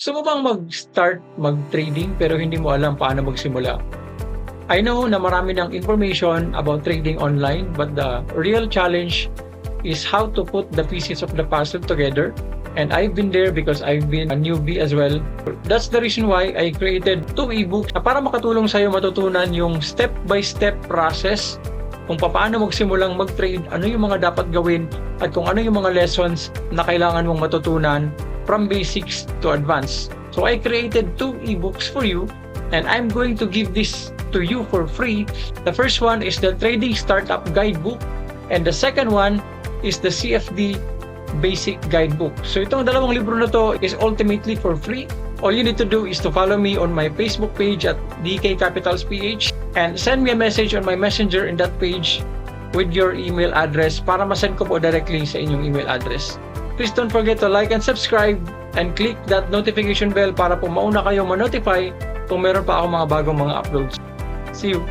Gusto mo bang mag-start mag-trading pero hindi mo alam paano magsimula? I know na marami ng information about trading online, but the real challenge is how to put the pieces of the puzzle together. And I've been there because I've been a newbie as well. That's the reason why I created 2 ebooks na para makatulong sa'yo matutunan yung step-by-step process kung paano magsimulang mag-trade, ano yung mga dapat gawin, at kung ano yung mga lessons na kailangan mong matutunan from basics to advanced. So I created 2 ebooks for you, and I'm going to give this to you for free. The first one is the Trading Startup Guidebook, and the second one is the CFD Basic Guidebook. So itong dalawang libro na to is ultimately for free. All you need to do is to follow me on my Facebook page at DK Capitals PH and send me a message on my messenger in that page with your email address para masend ko po directly sa inyong email address. Please don't forget to like and subscribe and click that notification bell para po mauna kayong ma-notify kung meron pa ako mga bagong mga uploads. See you!